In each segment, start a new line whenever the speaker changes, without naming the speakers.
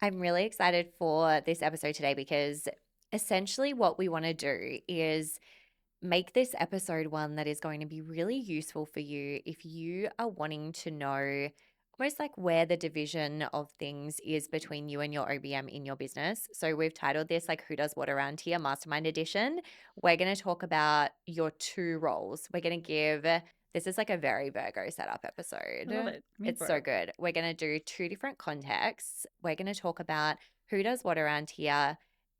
I'm really excited for this episode today because essentially what we want to do is make this episode one that is going to be really useful for you if you are wanting to know almost like where the division of things is between you and your OBM in your business. So we've titled this like Who Does What Around Here Mastermind Edition. We're going to talk about your two roles. We're going to give this is like a very Virgo setup episode.
I love it.
It's so good. We're going to do two different contexts. We're going to talk about who does what around here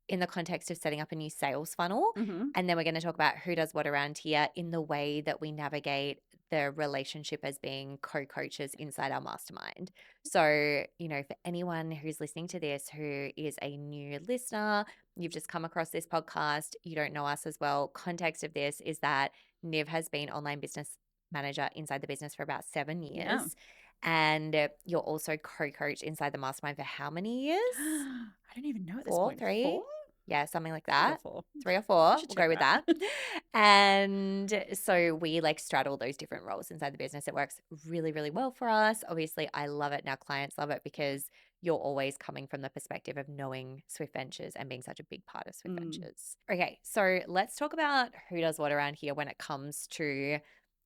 in the context of setting up a new sales funnel.
Mm-hmm.
And then we're going to talk about who does what around here in the way that we navigate the relationship as being co-coaches inside our mastermind. So, for anyone who's listening to this who is a new listener, you've just come across this podcast, you don't know us as well. Context of this is that Niv has been online business manager inside the business for about 7 years.
Yeah.
And you're also co-coach inside the mastermind for how many years?
I don't even know at this
4,
point.
3?
4?
Yeah, something like
3 or
that.
4.
3 or 4.
should
We'll
check
go with that. And so we like straddle those different roles inside the business. It works really, really well for us. Obviously, I love it and our clients love it because you're always coming from the perspective of knowing Swift Ventures and being such a big part of Swift Ventures. Okay, so let's talk about who does what around here when it comes to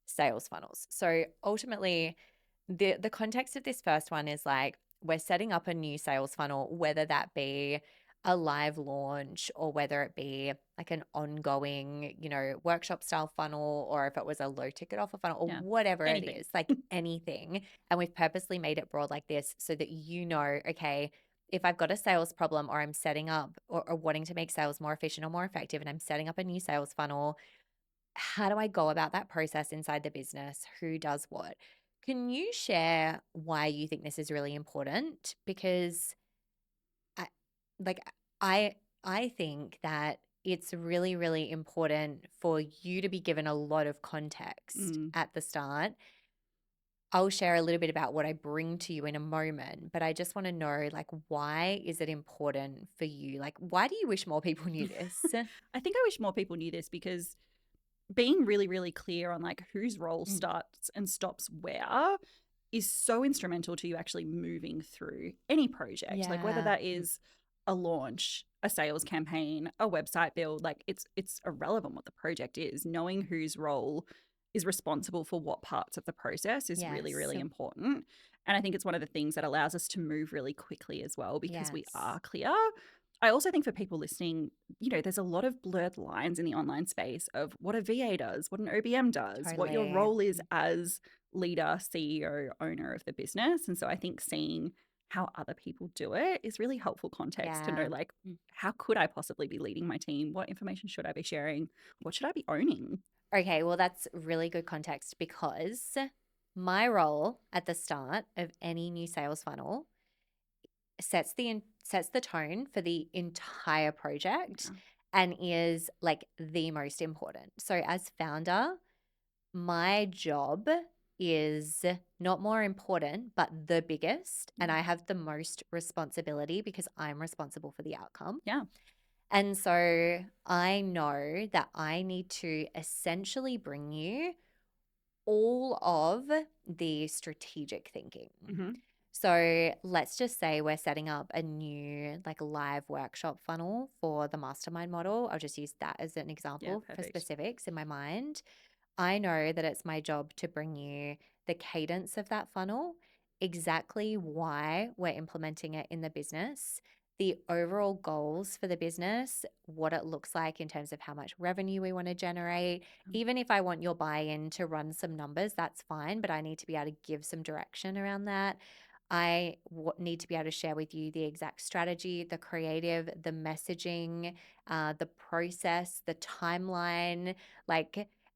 sales funnels. So ultimately, the context of this first one is like we're setting up a new sales funnel, whether that be a live launch or whether it be like an ongoing, workshop style funnel, or if it was a low ticket offer funnel or whatever
Anything.
it is, like anything. And we've purposely made it broad like this so that okay, if I've got a sales problem or I'm setting up or wanting to make sales more efficient or more effective and I'm setting up a new sales funnel, how do I go about that process inside the business? Who does what? Can you share why you think this is really important? Because I like I think that it's really, really important for you to be given a lot of context at the start. I'll share a little bit about what I bring to you in a moment, but I just want to know, like, why is it important for you? Like, why do you wish more people knew this?
I think I wish more people knew this because being really, really clear on like whose role starts and stops where is so instrumental to you actually moving through any project. Like whether that is a launch, a sales campaign, a website build, like it's irrelevant what the project is. Knowing whose role is responsible for what parts of the process is really, really important. And I think it's one of the things that allows us to move really quickly as well because we are clear. I also think for people listening, there's a lot of blurred lines in the online space of what a VA does, what an OBM does, what your role is as leader, CEO, owner of the business. And so I think seeing how other people do it is really helpful context to know, like, how could I possibly be leading my team? What information should I be sharing? What should I be owning?
Okay, well, that's really good context because my role at the start of any new sales funnel sets the tone for the entire project and is like the most important. So as founder, my job is not more important, but the biggest. And I have the most responsibility because I'm responsible for the outcome.
Yeah.
And so I know that I need to essentially bring you all of the strategic thinking. So let's just say we're setting up a new like live workshop funnel for the mastermind model. I'll just use that as an example for specifics in my mind. I know that it's my job to bring you the cadence of that funnel, exactly why we're implementing it in the business, the overall goals for the business, what it looks like in terms of how much revenue we want to generate. Even if I want your buy-in to run some numbers, that's fine, but I need to be able to give some direction around that. I need to be able to share with you the exact strategy, the creative, the messaging, the process, the timeline,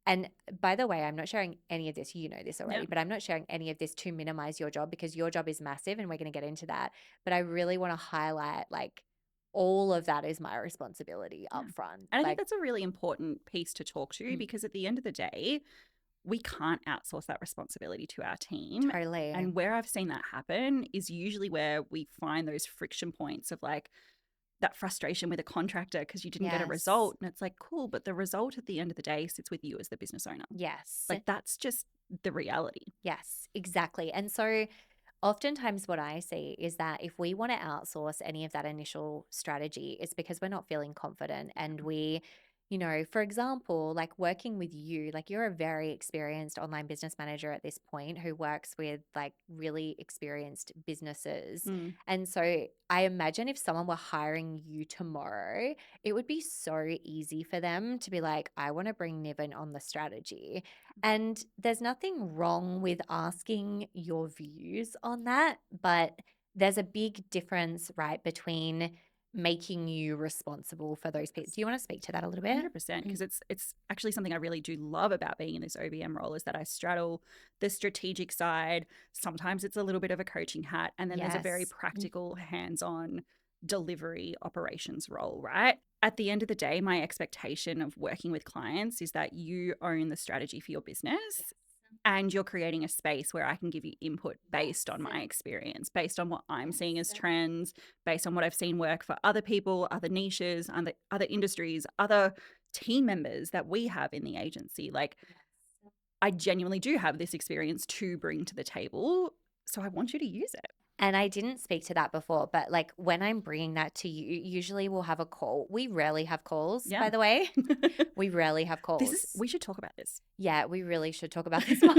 and by the way, I'm not sharing any of this. You know this already, but I'm not sharing any of this to minimize your job because your job is massive and we're going to get into that. But I really want to highlight like all of that is my responsibility up front.
And I think that's a really important piece to talk to because at the end of the day, we can't outsource that responsibility to our team.
Totally.
And where I've seen that happen is usually where we find those friction points of like, that frustration with a contractor because you didn't get a result. And it's like, cool, but the result at the end of the day sits with you as the business owner.
Yes.
Like that's just the reality.
Yes, exactly. And so Oftentimes, what I see is that if we want to outsource any of that initial strategy, it's because we're not feeling confident. And we, for example, like working with you, like you're a very experienced online business manager at this point who works with like really experienced businesses.
Mm.
And so I imagine if someone were hiring you tomorrow, it would be so easy for them to be like, I want to bring Niven on the strategy. And there's nothing wrong with asking your views on that, but there's a big difference, right, between making you responsible for those people. Do you want to speak to that a little bit?
100%, because it's actually something I really do love about being in this OBM role is that I straddle the strategic side. Sometimes it's a little bit of a coaching hat, and then there's a very
Yes.
practical, hands-on delivery operations role, right? At the end of the day, my expectation of working with clients is that you own the strategy for your business and you're creating a space where I can give you input based on my experience, based on what I'm seeing as trends, based on what I've seen work for other people, other niches, other industries, other team members that we have in the agency. Like, I genuinely do have this experience to bring to the table. So I want you to use it.
And I didn't speak to that before, but like when I'm bringing that to you, usually we'll have a call. We rarely have calls,
Yeah.
by the way. We rarely have calls.
We should talk about this.
Yeah, we really should talk about this more.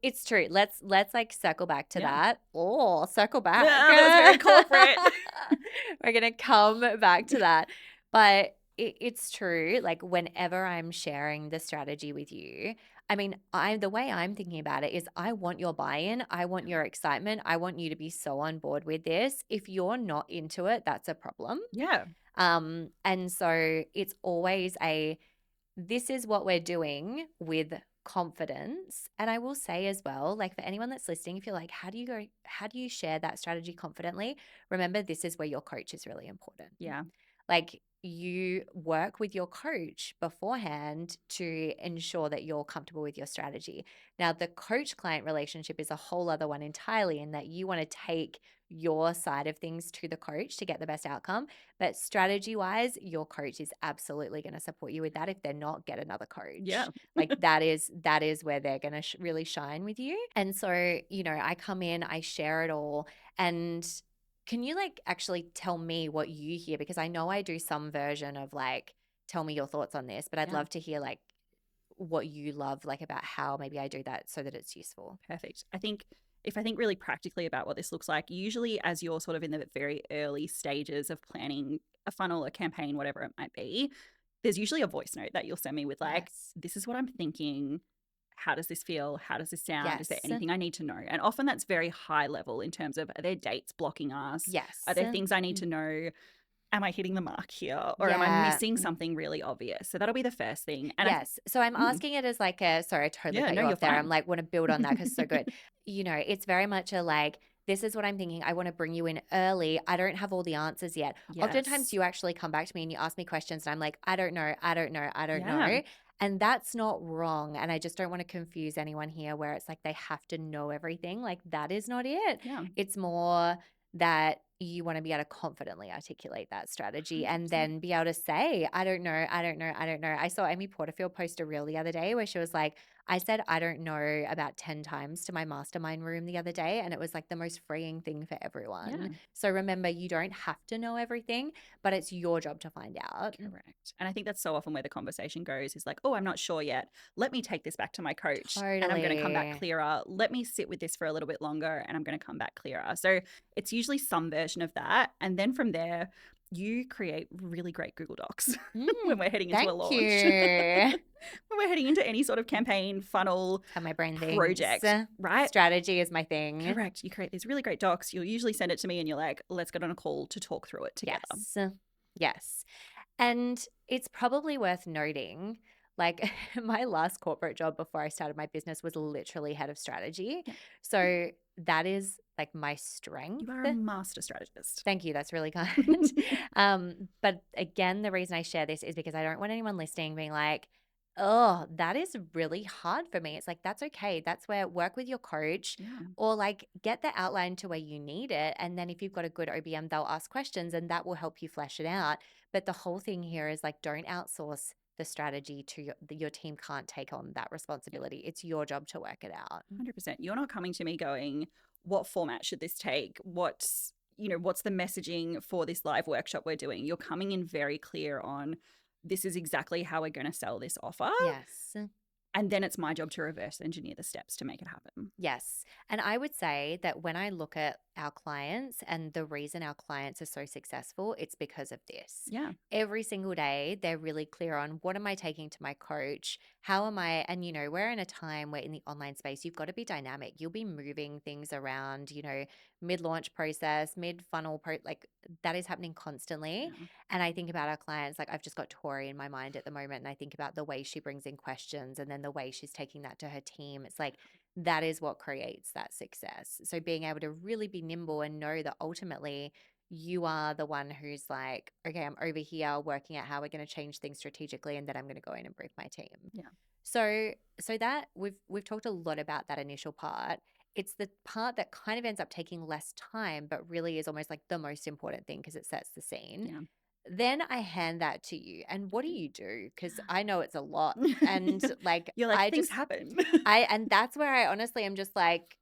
It's true. Let's like circle back to
Yeah.
that. Oh, circle back.
That was very corporate.
We're gonna come back to that. But it's true. Like whenever I'm sharing the strategy with you, I mean, the way I'm thinking about it is I want your buy-in. I want your excitement. I want you to be so on board with this. If you're not into it, that's a problem.
Yeah.
And so it's always this is what we're doing with confidence. And I will say as well, like for anyone that's listening, if you're like, how do you share that strategy confidently? Remember, this is where your coach is really important.
Yeah.
Like you work with your coach beforehand to ensure that you're comfortable with your strategy. Now, the coach client relationship is a whole other one entirely, in that you want to take your side of things to the coach to get the best outcome. But strategy wise, your coach is absolutely going to support you with that. If they're not, get another coach.
Yeah.
Like that is where they're going to really shine with you. And so, I come in, I share it all. And can you like actually tell me what you hear? Because I know I do some version of like, tell me your thoughts on this, but I'd
Yeah.
love to hear like what you love, like about how maybe I do that so that it's useful.
Perfect. If I think really practically about what this looks like, usually as you're sort of in the very early stages of planning a funnel, a campaign, whatever it might be, there's usually a voice note that you'll send me with like,
Yes.
this is what I'm thinking. How does this feel? How does this sound? Is there
Yes.
anything I need to know? And often that's very high level in terms of, are there dates blocking us?
Yes.
Are there things I need to know? Am I hitting the mark here? Or am I
Yeah.
missing something really obvious? So that'll be the first thing. And
Yes. So I'm asking it as like sorry, I totally
Yeah,
cut
no,
you
you're
off there.
fine.
I'm like, want to build on that because it's so good. It's very much a like, this is what I'm thinking. I want to bring you in early. I don't have all the answers yet. Oftentimes
Yes.
you actually come back to me and you ask me questions and I'm like, I don't know. I don't know. I don't
Yeah.
know. And that's not wrong. And I just don't want to confuse anyone here where it's like they have to know everything. Like that is not it.
Yeah.
It's more that you want to be able to confidently articulate that strategy and
100%.
then be able to say, I don't know, I don't know, I don't know. I saw Amy Porterfield post a reel the other day where she was like, I said, I don't know about 10 times to my mastermind room the other day. And it was like the most freeing thing for everyone.
Yeah.
So remember, you don't have to know everything, but it's your job to find out.
Correct. And I think that's so often where the conversation goes is like, oh, I'm not sure yet. Let me take this back to my coach and I'm going to come back
Totally.
clearer. Let me sit with this for a little bit longer and I'm going to come back clearer. So it's usually some version of that. And then from there, you create really great Google Docs when we're heading into a
Thank
launch.
you.
When we're heading into any sort of campaign, funnel,
How my brain thinks.
project, right?
Strategy is my thing.
Correct. You create these really great docs. You'll usually send it to me and you're like, let's get on a call to talk through it together.
Yes. Yes. And it's probably worth noting, like my last corporate job before I started my business was literally head of strategy.
Yeah.
So that is like my strength.
You are a master strategist.
Thank you. That's really kind. But again, the reason I share this is because I don't want anyone listening being like, oh, that is really hard for me. It's like, that's okay. That's where work with your coach
Yeah.
or like get the outline to where you need it. And then if you've got a good OBM, they'll ask questions and that will help you flesh it out. But the whole thing here is like, don't outsource the strategy to your team can't take on that responsibility. It's your job to work it out.
100%. You're not coming to me going, what format should this take? What's the messaging for this live workshop we're doing? You're coming in very clear on, this is exactly how we're going to sell this offer.
Yes.
And then it's my job to reverse engineer the steps to make it happen.
Yes. And I would say that when I look at our clients and the reason our clients are so successful, it's because of this.
Yeah.
Every single day, they're really clear on, what am I taking to my coach? How am I? And, we're in a time where in the online space, you've got to be dynamic. You'll be moving things around, mid-launch process, mid-funnel, like that is happening constantly.
Yeah.
And I think about our clients, like I've just got Tori in my mind at the moment, and I think about the way she brings in questions and then the way she's taking that to her team. It's like, that is what creates that success. So being able to really be nimble and know that ultimately you are the one who's like, okay, I'm over here working out how we're going to change things strategically, and then I'm going to go in and brief my team.
Yeah.
So that we've talked a lot about that initial part. It's the part that kind of ends up taking less time, but really is almost like the most important thing because it sets the scene.
Yeah.
Then I hand that to you. And what do you do? Because I know it's a lot. And like,
you're like, things happen.
And that's where I honestly am just like,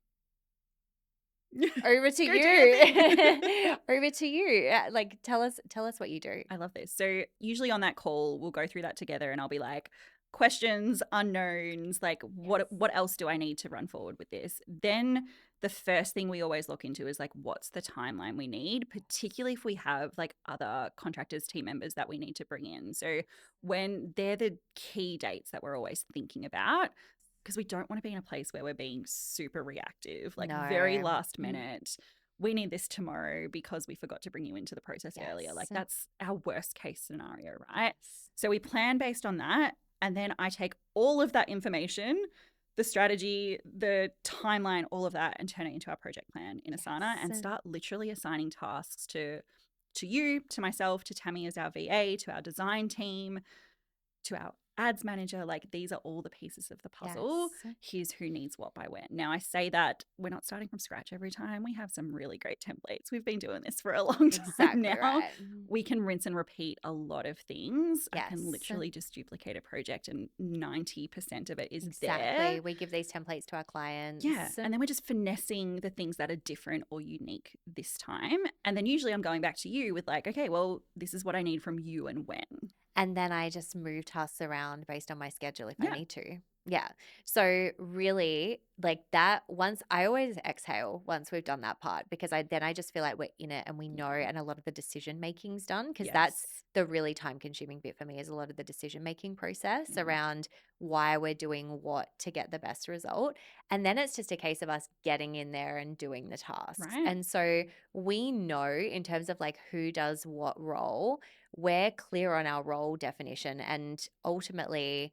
over to
Go
you. Over to you. Like, tell us what you do.
I love this. So usually on that call, we'll go through that together and I'll be like, questions, unknowns, like what else do I need to run forward with this? Then the first thing we always look into is like, what's the timeline we need, particularly if we have like other contractors, team members that we need to bring in. So when they're the key dates that we're always thinking about, because we don't want to be in a place where we're being super reactive, like very last minute. We need this tomorrow because we forgot to bring you into the process earlier. Like that's our worst case scenario, right? So we plan based on that. And then I take all of that information, the strategy, the timeline, all of that, and turn it into our project plan in Asana and start literally assigning tasks to you, to myself, to Tammy as our VA, to our design team, to our ads manager. Like these are all the pieces of the puzzle. Here's who needs what by when. Now I say that we're not starting from scratch every time. We have some really great templates. We've been doing this for a long time now.
Right.
We can rinse and repeat a lot of things. I can literally just duplicate a project and 90% of it is there.
We give these templates to our clients.
Yeah. And then we're just finessing the things that are different or unique this time. And then usually I'm going back to you with like, okay, well, this is what I need from you and when.
And then I just move tasks around based on my schedule if I need to. Yeah. So really like that, once I always exhale once we've done that part, because I just feel like we're in it and we know, and a lot of the decision making's done, because that's the really time consuming bit for me, is a lot of the decision making process around why we're doing what to get the best result. And then it's just a case of us getting in there and doing the tasks.
Right.
And so we know in terms of like who does what role, we're clear on our role definition, and ultimately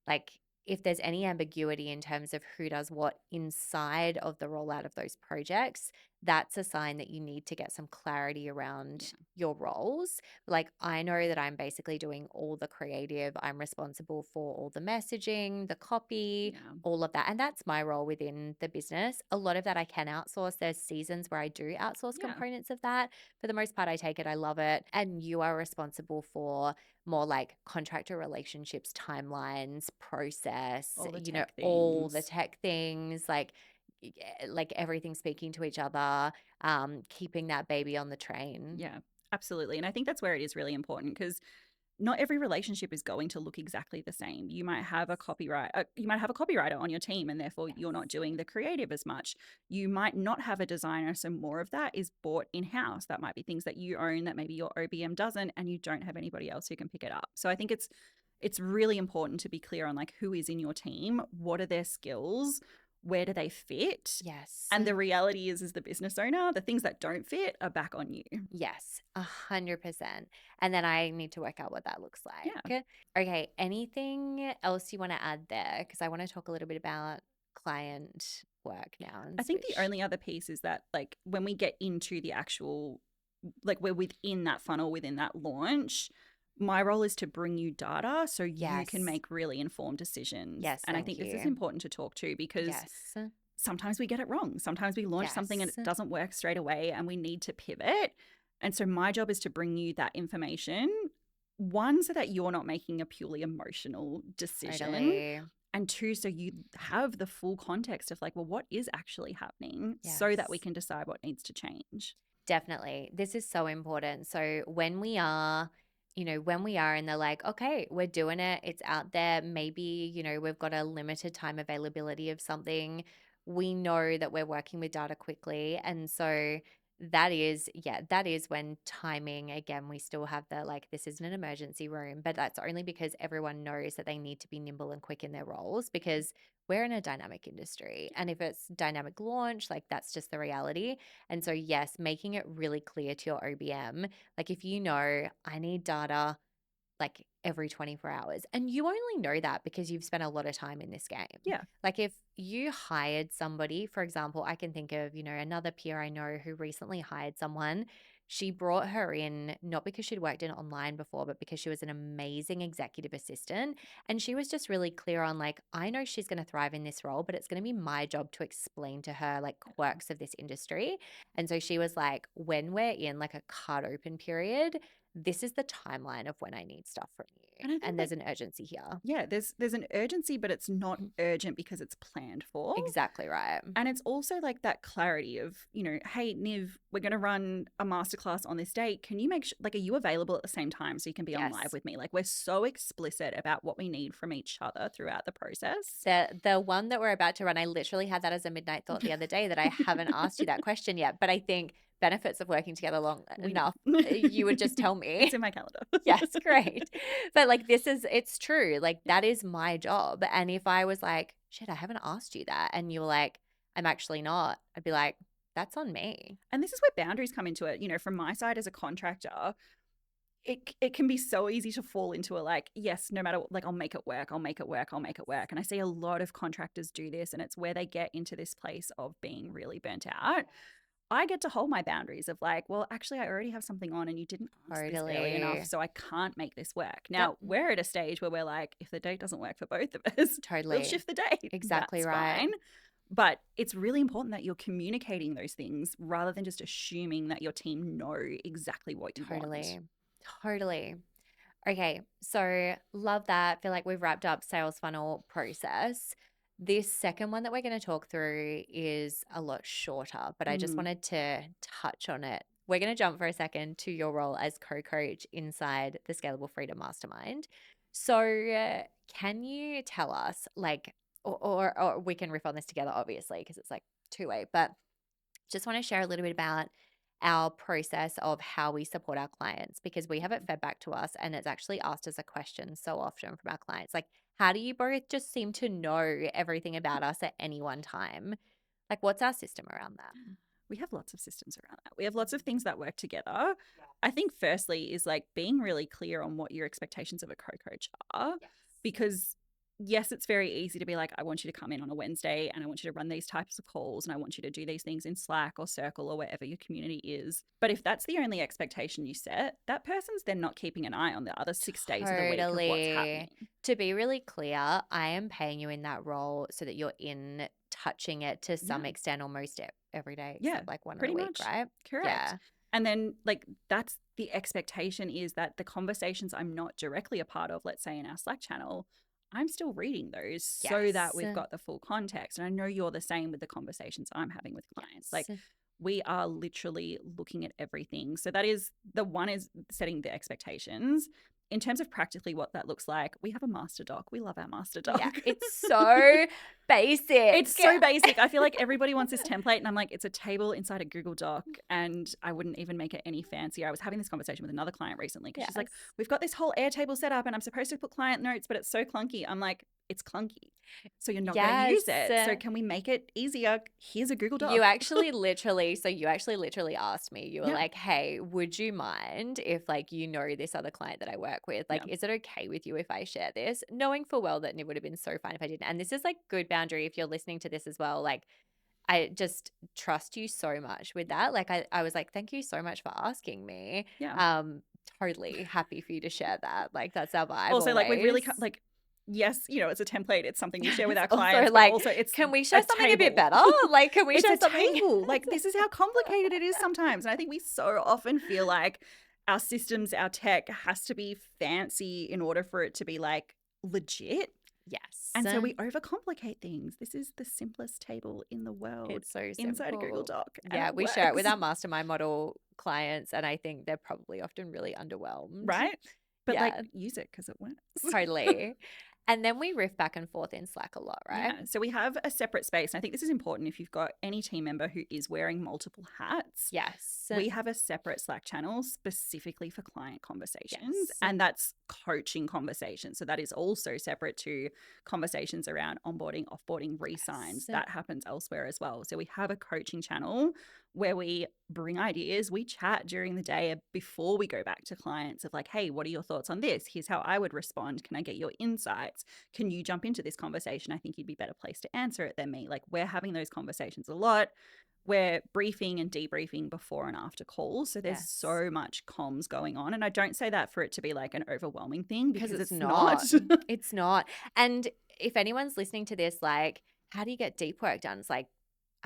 like if there's any ambiguity in terms of who does what inside of the rollout of those projects, that's a sign that you need to get some clarity around your roles. Like I know that I'm basically doing all the creative. I'm responsible for all the messaging, the copy, all of that. And that's my role within the business. A lot of that I can outsource. There's seasons where I do outsource components of that. For the most part, I take it, I love it. And you are responsible for more like contractor relationships, timelines, process, all the tech things, like everything speaking to each other, keeping that baby on the train.
Yeah, absolutely. And I think that's where it is really important, because not every relationship is going to look exactly the same. You might have a copywriter on your team, and therefore you're not doing the creative as much. You might not have a designer, so more of that is bought in-house. That might be things that you own that maybe your OBM doesn't, and you don't have anybody else who can pick it up. So I think it's really important to be clear on like who is in your team, what are their skills, where do they fit?
Yes.
And the reality is, as the business owner, the things that don't fit are back on you.
Yes, 100%. And then I need to work out what that looks like. Yeah. Okay, anything else you want to add there? Because I want to talk a little bit about client work now.
I think the only other piece is that like when we get into the actual, like we're within that funnel, within that launch, my role is to bring you data so you can make really informed decisions.
Yes,
and I think this is important to talk to, because sometimes we get it wrong. Sometimes we launch something and it doesn't work straight away and we need to pivot. And so my job is to bring you that information one, so that you're not making a purely emotional decision.
Totally.
And two, so you have the full context of like, well, what is actually happening so that we
Yes.
can decide what needs to change.
Definitely. This is so important. So when we are, and they're like, okay, we're doing it, it's out there, maybe, we've got a limited time availability of something, we know that we're working with data quickly. And so that is when timing, again, we still have the like, this isn't an emergency room, but that's only because everyone knows that they need to be nimble and quick in their roles because we're in a dynamic industry. And if it's dynamic launch, like that's just the reality. And so, yes, making it really clear to your OBM, like if you know, I need data like every 24 hours, and you only know that because you've spent a lot of time in this game.
Yeah.
Like if you hired somebody, for example, I can think of, another peer I know who recently hired someone. She brought her in not because she'd worked in online before, but because she was an amazing executive assistant. And she was just really clear on like, I know she's going to thrive in this role, but it's going to be my job to explain to her like quirks of this industry. And so she was like, when we're in like a card open period, this is the timeline of when I need stuff from you.
And I think
And there's an urgency here.
Yeah, there's an urgency, but it's not urgent because it's planned for.
Exactly right.
And it's also like that clarity of, hey, Niv, we're going to run a masterclass on this date. Can you make like, are you available at the same time so you can be on live with me? Like, we're so explicit about what we need from each other throughout the process.
The one that we're about to run, I literally had that as a midnight thought the other day that I haven't asked you that question yet. But I think benefits of working together long enough, you would just tell me.
It's in my calendar.
Yes, great. But like it's true. Like that is my job. And if I was like, shit, I haven't asked you that, and you were like, I'm actually not, I'd be like, that's on me.
And this is where boundaries come into it. From my side as a contractor, it can be so easy to fall into a like, yes, no matter what, like I'll make it work. And I see a lot of contractors do this, and it's where they get into this place of being really burnt out. I get to hold my boundaries of like, well, actually, I already have something on and you didn't ask this early enough, so I can't make this work. Now, we're at a stage where we're like, if the date doesn't work for both of us, we'll shift the date.
Exactly.
That's
right.
fine. But it's really important that you're communicating those things rather than just assuming that your team know exactly what you want.
Totally. Okay, so love that. Feel like we've wrapped up sales funnel process. This second one that we're going to talk through is a lot shorter, but I just wanted to touch on it. We're going to jump for a second to your role as co-coach inside the Scalable Freedom Mastermind. So can you tell us like, or we can riff on this together, obviously, because it's like two-way, but just want to share a little bit about our process of how we support our clients, because we have it fed back to us and it's actually asked as a question so often from our clients. Like, how do you both just seem to know everything about us at any one time? Like, what's our system around that?
We have lots of systems around that. We have lots of things that work together. I think firstly is like being really clear on what your expectations of a co-coach are, because yes, it's very easy to be like, I want you to come in on a Wednesday and I want you to run these types of calls and I want you to do these things in Slack or Circle or wherever your community is. But if that's the only expectation you set, that person's then not keeping an eye on the other 6 days of the week of what's happening.
To be really clear, I am paying you in that role so that you're in touching it to some extent almost every day, except like one
pretty
in a week,
much.
right?
Correct. Yeah. And then like that's the expectation, is that the conversations I'm not directly a part of, let's say in our Slack channel, I'm still reading those so that we've got the full context. And I know you're the same with the conversations I'm having with clients. Like we are literally looking at everything. So that is the one, is setting the expectations. In terms of practically what that looks like, we have a master doc. We love our master doc.
Yeah, it's so basic.
It's so basic. I feel like everybody wants this template, and I'm like, it's a table inside a Google Doc, and I wouldn't even make it any fancier. I was having this conversation with another client recently because she's like, we've got this whole Airtable set up and I'm supposed to put client notes, but it's so clunky. I'm like, it's clunky, so you're not going to use it. So can we make it easier? Here's a Google Doc.
You actually literally asked me, you were like, hey, would you mind if like, this other client that I work with, like, is it okay with you if I share this? Knowing full well that it would have been so fine if I didn't. And this is like good boundary if you're listening to this as well. Like, I just trust you so much with that. Like I was like, thank you so much for asking me. Totally happy for you to share that. Like that's our vibe.
Also,
always.
like we really like, yes, it's a template. It's something we share with our clients.
Also, like,
also, it's
can we share something a bit better? Like, can we share something?
Table. Like, this is how complicated it is sometimes. And I think we so often feel like our systems, our tech has to be fancy in order for it to be like legit.
Yes.
And so we overcomplicate things. This is the simplest table in the world.
It's so simple.
Inside a Google Doc.
Yeah, we share it with our mastermind model clients, and I think they're probably often really underwhelmed.
Right? But
Yeah.
like, use it because it works.
Totally. And then we riff back and forth in Slack a lot, right?
Yeah. So we have a separate space. And I think this is important if you've got any team member who is wearing multiple hats.
Yes.
We have a separate Slack channel specifically for client conversations.
Yes.
And that's coaching conversations. So that is also separate to conversations around onboarding, offboarding, re-signs.
Yes.
That happens elsewhere as well. So we have a coaching channel where we bring ideas, we chat during the day before we go back to clients of like, hey, what are your thoughts on this? Here's how I would respond. Can I get your insights? Can you jump into this conversation? I think you'd be better placed to answer it than me. Like, we're having those conversations a lot. We're briefing and debriefing before and after calls. So there's so much comms going on. And I don't say that for it to be like an overwhelming thing because it's not.
It's not. And if anyone's listening to this, like, how do you get deep work done? It's like,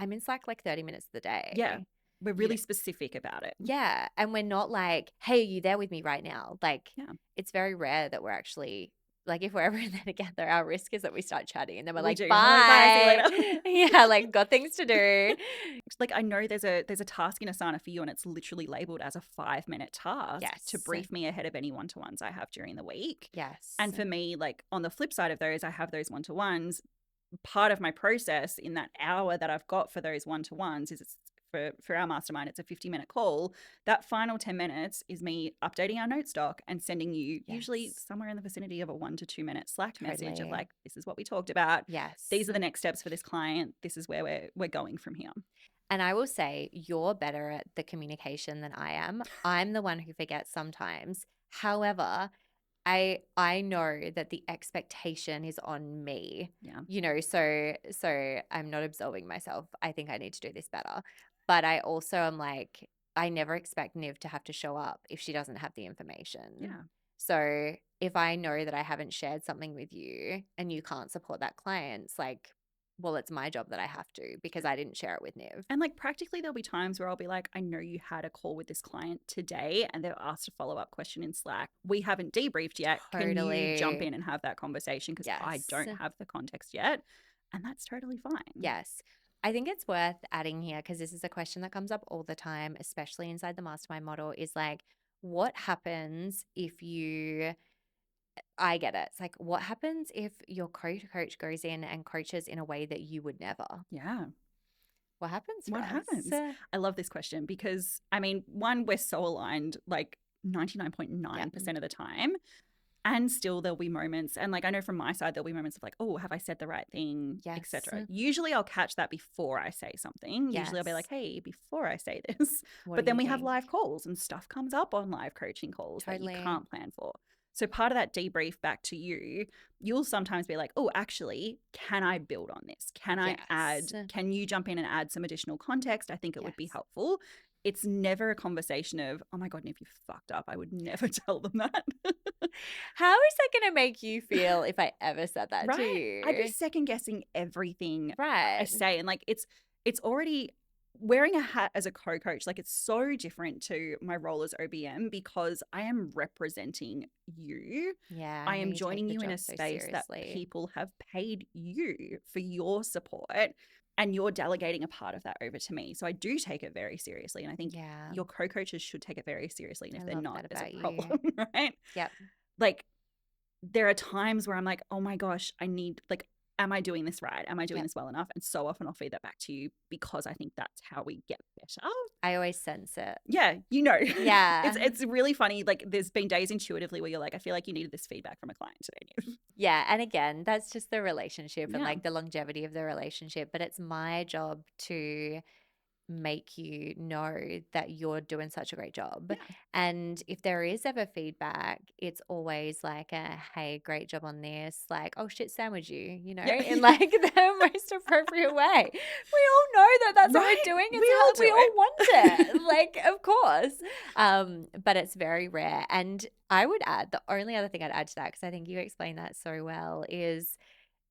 I'm in Slack like 30 minutes of the day.
Yeah. We're really specific about it.
Yeah. And we're not like, hey, are you there with me right now? Like, it's very rare that we're actually, like, if we're ever in there together, our risk is that we start chatting and then we're like, bye.
See you later.
Yeah, like, got things to do.
Like, I know there's a task in Asana for you and it's literally labeled as a 5-minute task to brief me ahead of any one-to-ones I have during the week.
Yes.
And for me, like, on the flip side of those, I have those one-to-ones. Part of my process in that hour that I've got for those one-to-ones is for our mastermind, it's a 50-minute call. That final 10 minutes is me updating our notes doc and sending you usually somewhere in the vicinity of a 1 to 2 minute Slack message of like, this is what we talked about.
Yes.
These are the next steps for this client. This is where we're going from here.
And I will say, you're better at the communication than I am. I'm the one who forgets sometimes. However, I know that the expectation is on me.
Yeah.
You know, so I'm not absolving myself. I think I need to do this better. But I also am like, I never expect Niv to have to show up if she doesn't have the information.
Yeah.
So if I know that I haven't shared something with you and you can't support that client, it's like, well, it's my job that I have to because I didn't share it with Niv.
And like practically there'll be times where I'll be like, I know you had a call with this client today and they've asked a follow-up question in Slack. We haven't debriefed yet.
Totally.
Can you jump in and have that conversation? Because I don't have the context yet. And that's totally fine.
Yes. I think it's worth adding here because this is a question that comes up all the time, especially inside the mastermind model, is like, what happens if you... I get it. It's like, what happens if your coach goes in and coaches in a way that you would never?
Yeah.
What happens?
What happens? I love this question because, I mean, one, we're so aligned like 99.9% of the time. And still there'll be moments. And like, I know from my side, there'll be moments of like, oh, have I said the right thing, etc. Usually I'll catch that before I say something. Usually I'll be like, hey, before I say this. But then we have live calls and stuff comes up on live coaching calls that you can't plan for. So part of that debrief back to you, you'll sometimes be like, oh, actually, can I build on this? Can I can you jump in and add some additional context? I think it would be helpful. It's never a conversation of, oh my God, Niv, you fucked up. I would never tell them that.
How is that going to make you feel if I ever said that to you?
I'd be second guessing everything I say. And like, it's already... Wearing a hat as a co-coach, like it's so different to my role as OBM because I am representing you.
Yeah.
I am joining you in a space that people have paid you for your support and you're delegating a part of that over to me. So I do take it very seriously. And I think your co-coaches should take it very seriously. And if they're not, there's a problem, right?
Yep.
Like there are times where I'm like, oh my gosh, I need like, am I doing this right? Am I doing this well enough? And so often I'll feed that back to you because I think that's how we get better.
I always sense it.
Yeah, you know.
Yeah.
It's really funny. Like there's been days intuitively where you're like, I feel like you needed this feedback from a client today.
Yeah. And again, that's just the relationship and like the longevity of the relationship. But it's my job to make you know that you're doing such a great job. And if there is ever feedback, it's always like hey, great job on this, like, oh shit, sandwich you know, in like the most appropriate way. We all know that that's what we're doing. It's we all want it. Like, of course. But it's very rare. And I would add, the only other thing I'd add to that, because I think you explained that so well, is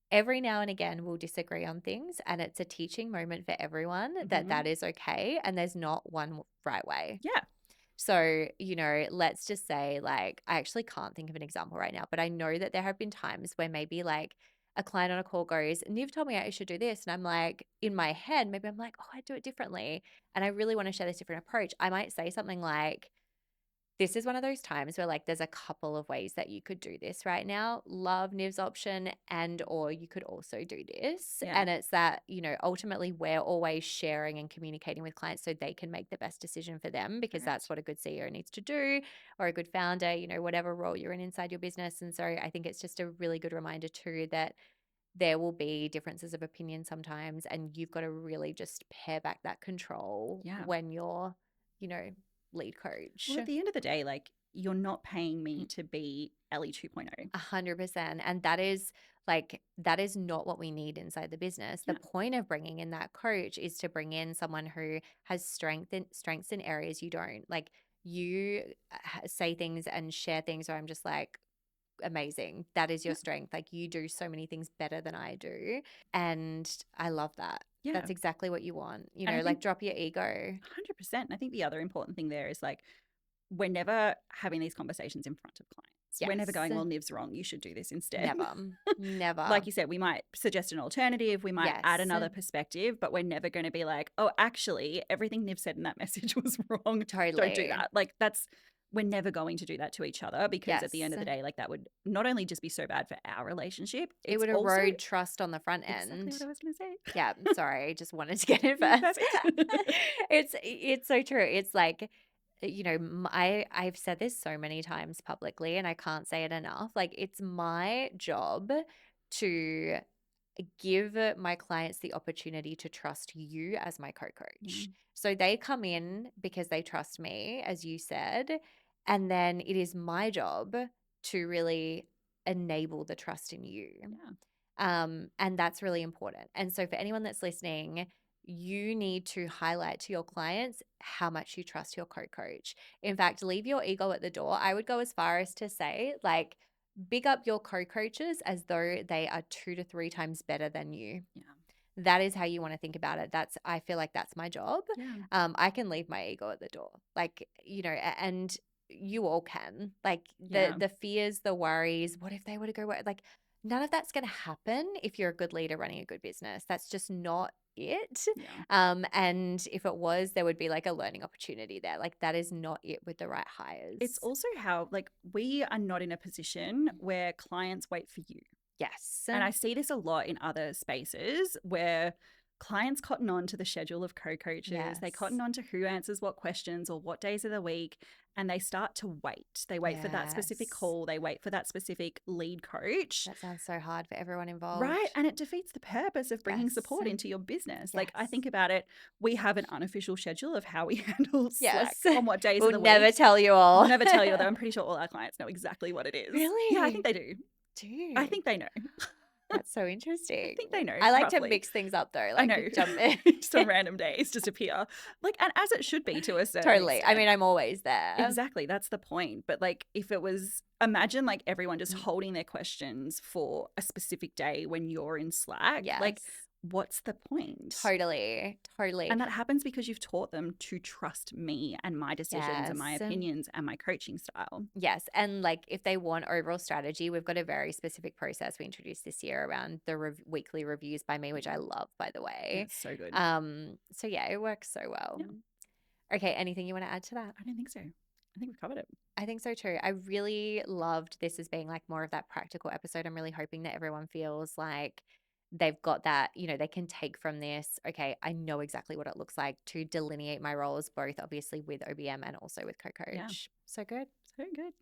every now and again we'll disagree on things, and it's a teaching moment for everyone that is okay, and there's not one right way.
Yeah.
So, let's just say, like, I actually can't think of an example right now, but I know that there have been times where maybe like a client on a call goes, Niv told me I should do this. And I'm like, in my head, maybe I'm like, oh, I do it differently. And I really want to share this different approach. I might say something like, this is one of those times where like there's a couple of ways that you could do this right now. Love Niv's option, and or you could also do this.
Yeah.
And it's that, ultimately we're always sharing and communicating with clients so they can make the best decision for them, because that's what a good CEO needs to do, or a good founder, whatever role you're in inside your business. And so I think it's just a really good reminder too that there will be differences of opinion sometimes, and you've got to really just pare back that control
Yeah.
when you're, lead coach.
Well, at the end of the day, like, you're not paying me to be Ellie 2.0.
100%. And that is not what we need inside the business. The point of bringing in that coach is to bring in someone who has strengths in areas you don't. Like, you say things and share things where I'm just like, amazing. That is your strength. Like, you do so many things better than I do. And I love that.
Yeah.
That's exactly what you want.
And
like, drop your ego.
100%. And I think the other important thing there is like, we're never having these conversations in front of clients. We're never going, well, Niv's wrong, you should do this instead.
Never.
Like you said, we might suggest an alternative, we might add another perspective, but we're never going to be like, oh, actually, everything Niv said in that message was wrong.
Totally.
Don't do that. Like, we're never going to do that to each other, because at the end of the day, like, that would not only just be so bad for our relationship,
it would erode trust on the front end.
Exactly what I was going to say.
Yeah, sorry, just wanted to get it first. It's so true. It's like, I've said this so many times publicly, and I can't say it enough. Like, it's my job to give my clients the opportunity to trust you as my co-coach. So they come in because they trust me, as you said, and then it is my job to really enable the trust in you. And that's really important. And so for anyone that's listening, you need to highlight to your clients how much you trust your co-coach. In fact, leave your ego at the door. I would go as far as to say, like, big up your co-coaches as though they are 2 to 3 times better than you. That is how you want to think about it. I feel like that's my job. I can leave my ego at the door, like, and you all can. Like, the fears, the worries, what if they were to go, like, none of that's going to happen if you're a good leader running a good business. That's just not it. And if it was, there would be like a learning opportunity there. Like, that is not it with the right hires.
It's also how, like, we are not in a position where clients wait for you.
Yes.
And I see this a lot in other spaces where clients cotton on to the schedule of co-coaches. They cotton on to who answers what questions or what days of the week, and they start to wait. They wait for that specific call. They wait for that specific lead coach.
That sounds so hard for everyone involved.
Right. And it defeats the purpose of bringing support into your business. Like, I think about it, we have an unofficial schedule of how we handle Slack on what days of the week.
We'll never tell you all.
We'll never tell you, although I'm pretty sure all our clients know exactly what it is.
Really?
Yeah, I think they do. I think they know.
That's so interesting.
I think they know.
I like
roughly
to mix things up though.
I
Like,
know. Just on random days, just appear. Like, and as it should be to a certain
totally.
extent.
I mean, I'm always there.
Exactly. That's the point. But like, if it was, imagine like everyone just holding their questions for a specific day when you're in Slack. Like, what's the point?
Totally.
And that happens because you've taught them to trust me and my decisions and my opinions and my coaching style.
Yes. And like, if they want overall strategy, we've got a very specific process we introduced this year around the weekly reviews by me, which I love, by the way.
It's so good.
So yeah, it works so well. Okay. Anything you want to add to that?
I don't think so. I think we've covered it.
I think so too. I really loved this as being like more of that practical episode. I'm really hoping that everyone feels like they've got that, they can take from this, okay, I know exactly what it looks like to delineate my roles, both obviously with OBM and also with co-coach. So good.
So good.